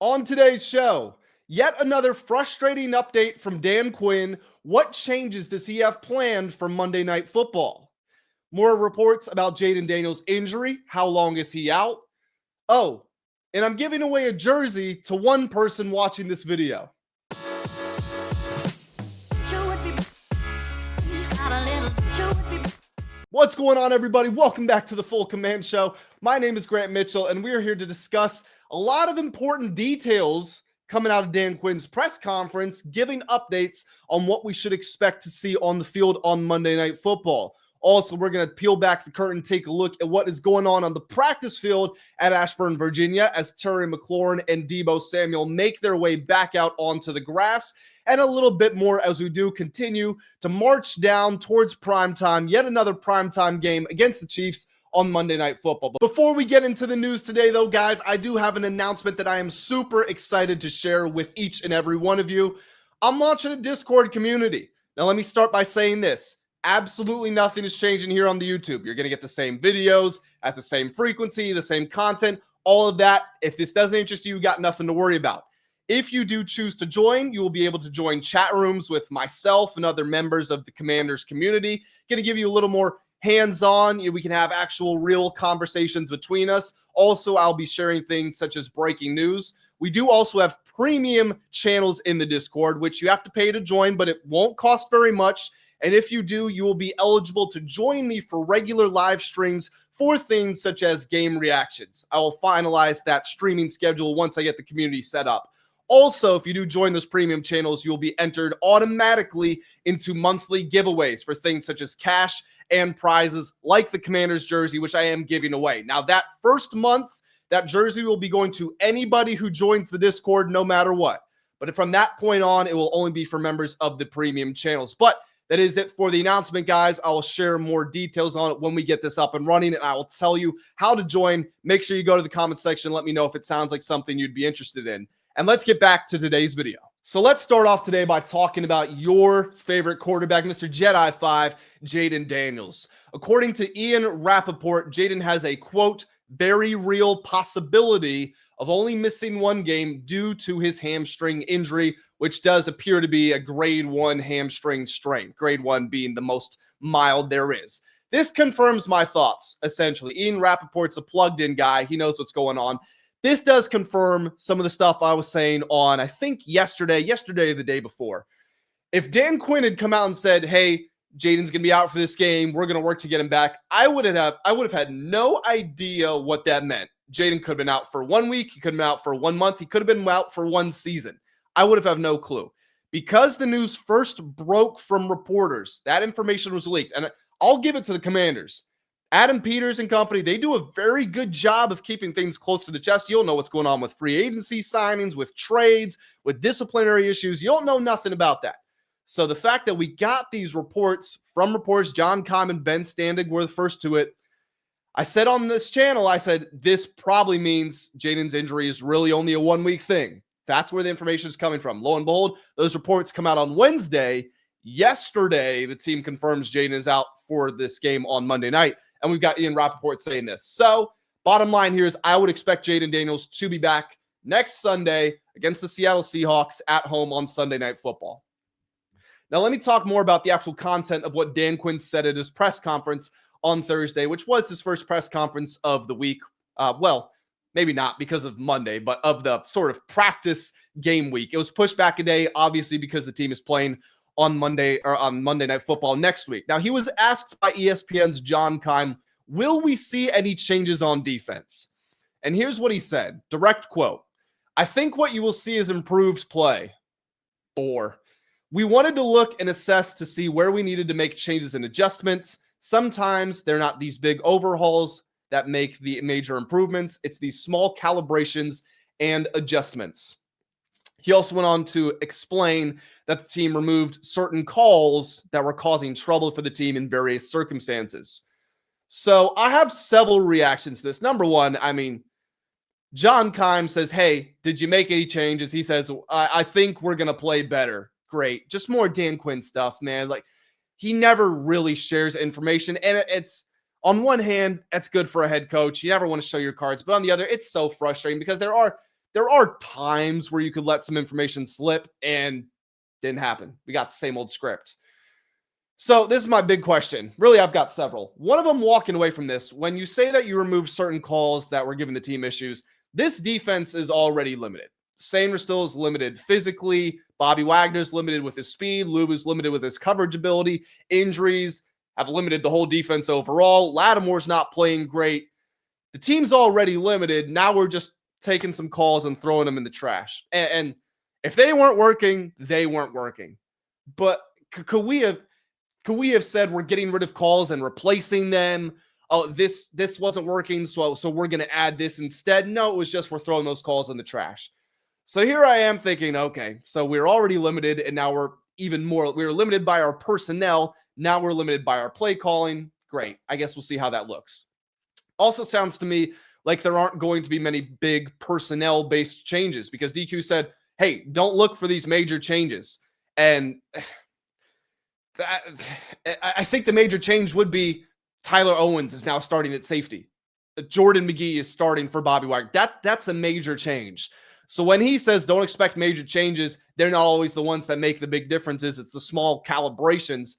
On today's show, yet another frustrating update from Dan Quinn. What changes does he have planned for Monday Night Football? More reports about Jayden Daniels' injury. How long is he out? Oh, and I'm giving away a jersey to one person watching this video. What's going on, everybody? Welcome back to the Full Command Show. My name is Grant Mitchell, and we are here to discuss a lot of important details coming out of Dan Quinn's press conference, giving updates on what we should expect to see on the field on Monday Night Football. Also, we're going to peel back the curtain, take a look at what is going on the practice field at Ashburn, Virginia, as McLaurin and Deebo Samuel make their way back out onto the grass, and a little bit more as we do continue to march down towards primetime, yet another primetime game against the Chiefs on Monday Night Football. But before we get into the news today, though, guys, I do have an announcement that I am super excited to share with each and every one of you. I'm launching a Discord community. Now, let me start by saying this. Absolutely nothing is changing here on the YouTube. You're going to get the same videos at the same frequency, the same content, all of that. If this doesn't interest you, you got nothing to worry about. If you do choose to join, you will be able to join chat rooms with myself and other members of the Commanders community. Going to give you a little more hands-on. We can have actual real conversations between us. Also, I'll be sharing things such as breaking news. We do also have premium channels in the Discord, which you have to pay to join, but it won't cost very much. And if you do, you will be eligible to join me for regular live streams for things such as game reactions. I will finalize that streaming schedule once I get the community set up. Also, if you do join those premium channels, you'll be entered automatically into monthly giveaways for things such as cash and prizes like the Commanders jersey, which I am giving away. Now, that first month, that jersey will be going to anybody who joins the Discord no matter what. But from that point on, it will only be for members of the premium channels. But that is it for the announcement, guys. I will share more details on it when we get this up and running, and I will tell you how to join. Make sure you go to the comment section and let me know if it sounds like something you'd be interested in. And let's get back to today's video. So let's start off today by talking about your favorite quarterback, Mr. Jedi 5, Jayden Daniels. According to Ian Rapoport, Jayden has a, quote, very real possibility of only missing one game due to his hamstring injury, which does appear to be a grade 1 hamstring strain, grade 1 being the most mild there is. This confirms my thoughts, essentially. Ian Rapoport's a plugged-in guy. He knows what's going on. This does confirm some of the stuff I was saying on, I think, yesterday or the day before. If Dan Quinn had come out and said, hey, Jayden's going to be out for this game, we're going to work to get him back, I would have had no idea what that meant. Jayden could have been out for 1 week. He could have been out for 1 month. He could have been out for one season. I would have had no clue. Because the news first broke from reporters, that information was leaked. And I'll give it to the Commanders. Adam Peters and company, they do a very good job of keeping things close to the chest. You'll know what's going on with free agency signings, with trades, with disciplinary issues. You don't know nothing about that. So the fact that we got these reports from reporters, John Keim and Ben Standig were the first to it. I said on this channel, I said, this probably means Jayden's injury is really only a 1 week thing. That's where the information is coming from. Lo and behold, those reports come out on Wednesday. Yesterday, the team confirms Jayden is out for this game on Monday night. And we've got Ian Rapoport saying this. So, bottom line here is I would expect Jayden Daniels to be back next Sunday against the Seattle Seahawks at home on Sunday Night Football. Now, let me talk more about the actual content of what Dan Quinn said at his press conference on Thursday, which was his first press conference of the week. Well, maybe not because of Monday, but of the sort of practice game week. It was pushed back a day, obviously, because the team is playing on Monday Night Football next week. Now, he was asked by ESPN's John Keim, will we see any changes on defense? And here's what he said, direct quote, I think what you will see is improved play. We wanted to look and assess to see where we needed to make changes and adjustments. Sometimes they're not these big overhauls that make the major improvements. It's these small calibrations and adjustments. He also went on to explain that the team removed certain calls that were causing trouble for the team in various circumstances. So I have several reactions to this. Number one, John Keim says, hey, did you make any changes? He says, I think we're going to play better. Great. Just more Dan Quinn stuff, man. Like, he never really shares information. And it's, on one hand, that's good for a head coach. You never want to show your cards. But on the other, it's so frustrating because there are there are times where you could let some information slip, and didn't happen. We got the same old script. So this is my big question. Really, I've got several. One of them, walking away from this, when you say that you remove certain calls that were giving the team issues, this defense is already limited. Sainer still is limited physically. Bobby Wagner's limited with his speed. Luvu's limited with his coverage ability. Injuries have limited the whole defense overall. Lattimore's not playing great. The team's already limited. Now we're just taking some calls and throwing them in the trash. And if they weren't working, they weren't working. But could we have said we're getting rid of calls and replacing them? Oh, this wasn't working, so we're going to add this instead. No, it was just we're throwing those calls in the trash. So here I am thinking, okay, so we're already limited, and now we're even more. We were limited by our personnel. Now we're limited by our play calling. Great. I guess we'll see how that looks. Also sounds to me like there aren't going to be many big personnel-based changes because DQ said, hey, don't look for these major changes. And I think the major change would be Tyler Owens is now starting at safety. Jordan Magee is starting for Bobby Wagner. That's a major change. So when he says don't expect major changes, they're not always the ones that make the big differences. It's the small calibrations.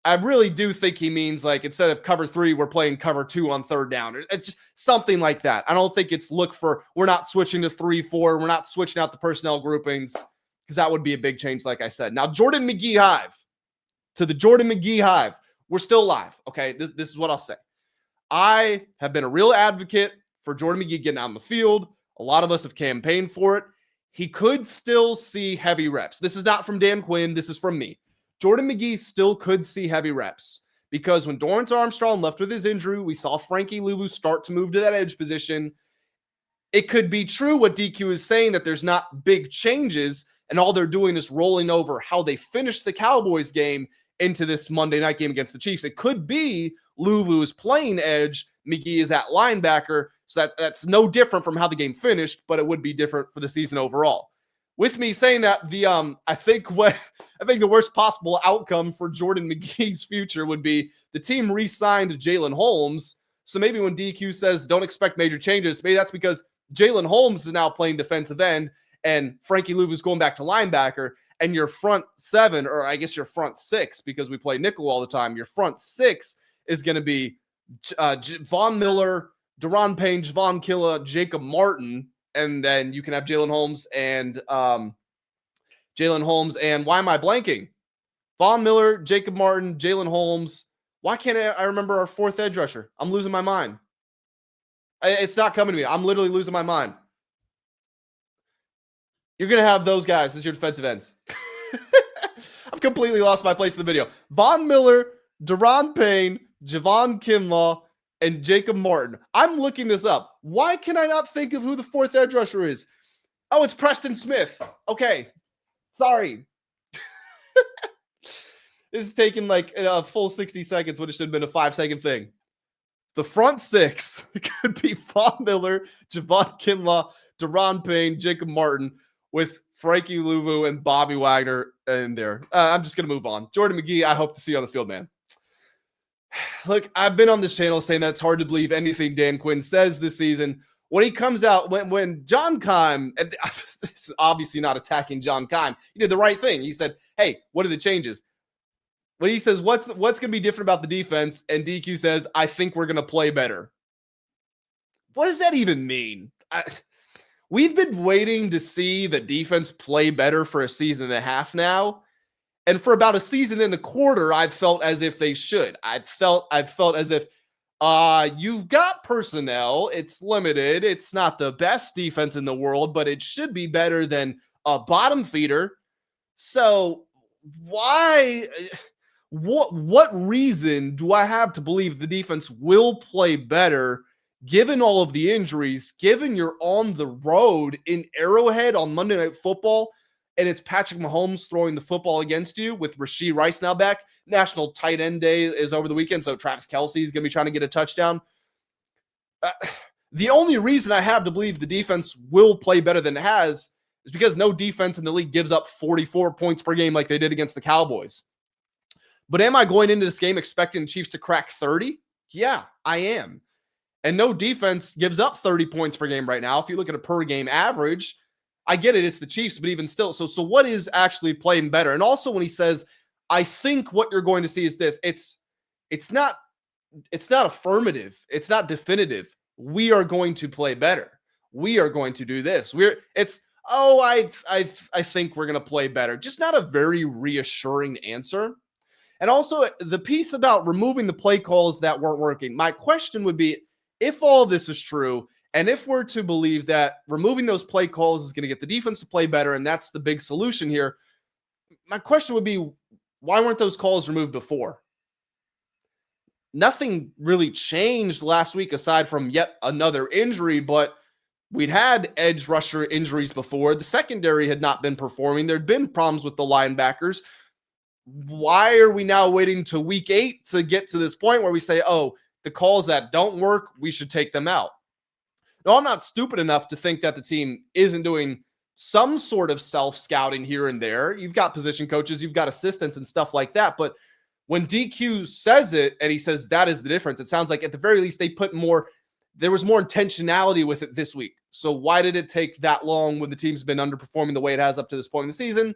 I really do think he means like instead of cover 3, we're playing cover 2 on third down. It's just something like that. I don't think it's we're not switching to 3-4. We're not switching out the personnel groupings because that would be a big change, like I said. Now, Jordan Magee Hive. To the Jordan Magee Hive. We're still live, okay? This is what I'll say. I have been a real advocate for Jordan Magee getting out on the field. A lot of us have campaigned for it. He could still see heavy reps. This is not from Dan Quinn. This is from me. Jordan Magee still could see heavy reps because when Dorrance Armstrong left with his injury, we saw Frankie Luvu start to move to that edge position. It could be true what DQ is saying, that there's not big changes and all they're doing is rolling over how they finished the Cowboys game into this Monday night game against the Chiefs. It could be Luvu is playing edge, Magee is at linebacker, so that's no different from how the game finished, but it would be different for the season overall. With me saying that, I think the worst possible outcome for Jordan Magee's future would be the team re-signed Jalen Holmes. So maybe when DQ says don't expect major changes, maybe that's because Jalen Holmes is now playing defensive end and Frankie Luvu is going back to linebacker, and your front 7, or I guess your front 6, because we play nickel all the time, your front 6 is going to be Von Miller, Daron Payne, Javon Killa, Jacob Martin, and then you can have Jalen Holmes and why am I blanking? Von Miller, Jacob Martin, Jalen Holmes. Why can't I remember our 4th edge rusher? I'm losing my mind. It's not coming to me. I'm literally losing my mind. You're going to have those guys as your defensive ends. I've completely lost my place in the video. Von Miller, Daron Payne, Javon Kinlaw, and Jacob Martin. I'm looking this up. Why can I not think of who the 4th edge rusher is? Oh, it's Preston Smith. Okay. Sorry. This is taking like a full 60 seconds, when it should have been a 5-second thing. The front 6 could be Von Miller, Javon Kinlaw, Daron Payne, Jacob Martin, with Frankie Luvu and Bobby Wagner in there. I'm just going to move on. Jordan Magee, I hope to see you on the field, man. Look, I've been on this channel saying that it's hard to believe anything Dan Quinn says this season. When he comes out, when John Keim, and this is obviously not attacking John Keim, he did the right thing. He said, hey, what are the changes? When he says, what's going to be different about the defense? And DQ says, I think we're going to play better. What does that even mean? We've been waiting to see the defense play better for a season and a half now. And for about a season and a quarter, I've felt as if they should. I've felt as if you've got personnel. It's limited. It's not the best defense in the world, but it should be better than a bottom feeder. So what reason do I have to believe the defense will play better given all of the injuries, given you're on the road in Arrowhead on Monday Night Football, and it's Patrick Mahomes throwing the football against you with Rashee Rice now back? National Tight End Day is over the weekend, so Travis Kelce is going to be trying to get a touchdown. The only reason I have to believe the defense will play better than it has is because no defense in the league gives up 44 points per game like they did against the Cowboys. But am I going into this game expecting the Chiefs to crack 30? Yeah, I am. And no defense gives up 30 points per game right now. If you look at a per game average, I get it, it's the Chiefs, but even still. So what is actually playing better? And also when he says, I think what you're going to see is this, it's not affirmative. It's not definitive. We are going to play better. We are going to do this. I think we're going to play better. Just not a very reassuring answer. And also the piece about removing the play calls that weren't working. My question would be, if all this is true, and if we're to believe that removing those play calls is going to get the defense to play better, and that's the big solution here, my question would be, why weren't those calls removed before? Nothing really changed last week aside from yet another injury, but we'd had edge rusher injuries before. The secondary had not been performing. There'd been problems with the linebackers. Why are we now waiting to week 8 to get to this point where we say, oh, the calls that don't work, we should take them out? No, I'm not stupid enough to think that the team isn't doing some sort of self-scouting here and there. You've got position coaches, you've got assistants and stuff like that. But when DQ says it and he says that is the difference, it sounds like at the very least there was more intentionality with it this week. So why did it take that long when the team's been underperforming the way it has up to this point in the season?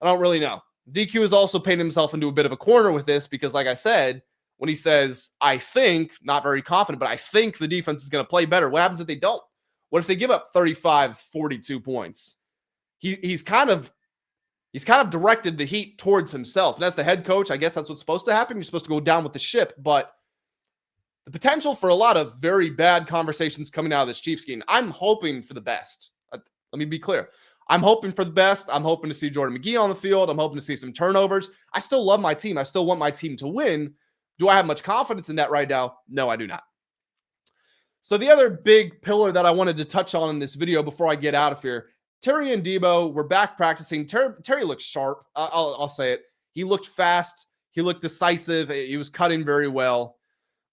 I don't really know. DQ is also painting himself into a bit of a corner with this because, like I said, when he says, I think, not very confident, but I think the defense is going to play better, what happens if they don't? What if they give up 35, 42 points? He's kind of directed the heat towards himself. And as the head coach, I guess that's what's supposed to happen. You're supposed to go down with the ship. But the potential for a lot of very bad conversations coming out of this Chiefs game, I'm hoping for the best. Let me be clear. I'm hoping for the best. I'm hoping to see Jordan Magee on the field. I'm hoping to see some turnovers. I still love my team. I still want my team to win. Do I have much confidence in that right now? No, I do not. So the other big pillar that I wanted to touch on in this video before I get out of here, Terry and Deebo were back practicing. Terry looked sharp. I'll say it. He looked fast. He looked decisive. He was cutting very well.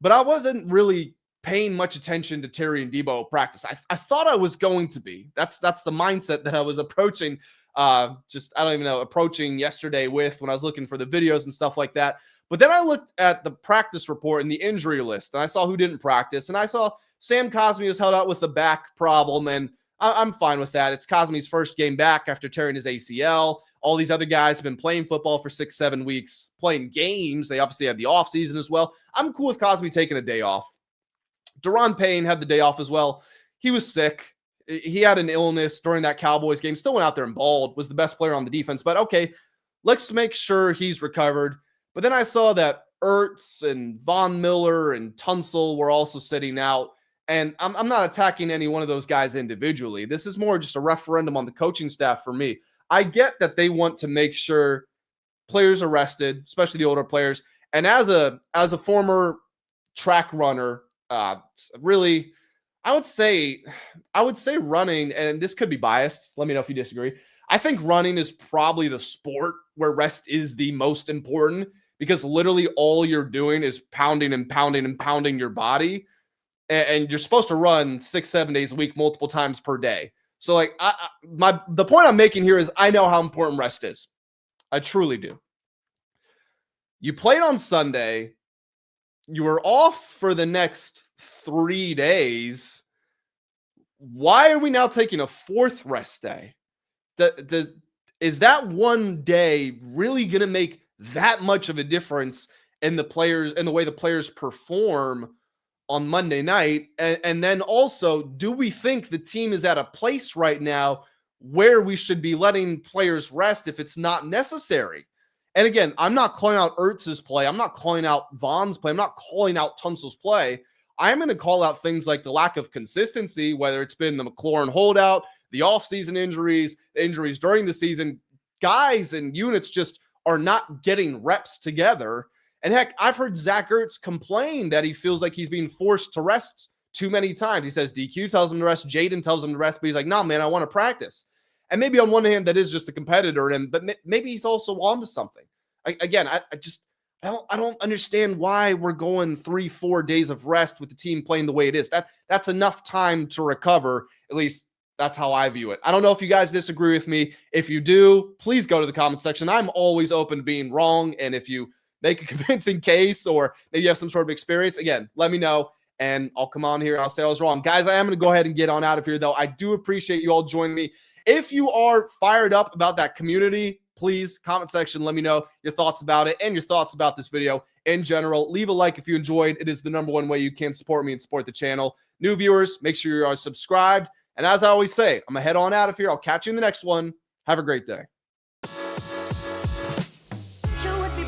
But I wasn't really paying much attention to Terry and Deebo practice. I thought I was going to be. That's the mindset that I was approaching. Approaching yesterday with when I was looking for the videos and stuff like that. But then I looked at the practice report and the injury list, and I saw who didn't practice, and I saw Sam Cosmi was held out with a back problem, and I'm fine with that. It's Cosmi's first game back after tearing his ACL. All these other guys have been playing football for 6-7 weeks, playing games. They obviously have the offseason as well. I'm cool with Cosmi taking a day off. Daron Payne had the day off as well. He was sick. He had an illness during that Cowboys game. Still went out there and balled, was the best player on the defense. But okay, let's make sure he's recovered. But then I saw that Ertz and Von Miller and Tunsil were also sitting out. And I'm not attacking any one of those guys individually. This is more just a referendum on the coaching staff for me. I get that they want to make sure players are rested, especially the older players. And as a former track runner, really, I would say running, and this could be biased. Let me know if you disagree. I think running is probably the sport where rest is the most important because literally all you're doing is pounding and pounding and pounding your body. And you're supposed to run 6-7 days a week, multiple times per day. So like the point I'm making here is I know how important rest is. I truly do. You played on Sunday. You were off for the next 3 days. Why are we now taking a fourth rest day? Is that one day really going to make that much of a difference in the players and the way the players perform on Monday night? And then also, do we think the team is at a place right now where we should be letting players rest if it's not necessary? And again, I'm not calling out Ertz's play. I'm not calling out Von's play. I'm not calling out Tunsil's play. I'm going to call out things like the lack of consistency, whether it's been the McLaurin holdout, the offseason injuries, injuries during the season. Guys and units just are not getting reps together. And heck, I've heard Zach Ertz complain that he feels like he's being forced to rest too many times. He says DQ tells him to rest, Jayden tells him to rest, but he's like, no, man, I want to practice. And maybe on one hand, that is just a competitor, but maybe he's also onto something. I don't understand why we're going 3-4 days of rest with the team playing the way it is. That's enough time to recover. At least that's how I view it. I don't know if you guys disagree with me. If you do, please go to the comment section. I'm always open to being wrong. And if you make a convincing case or maybe you have some sort of experience, again, let me know. and I'll come on here and I'll say I was wrong. Guys, I am going to go ahead and get on out of here, though. I do appreciate you all joining me. If you are fired up about that community, please, comment section, let me know your thoughts about it and your thoughts about this video in general. Leave a like if you enjoyed. It is the #1 way you can support me and support the channel. New viewers, make sure you are subscribed. And as I always say, I'm going to head on out of here. I'll catch you in the next one. Have a great day. Chew with me.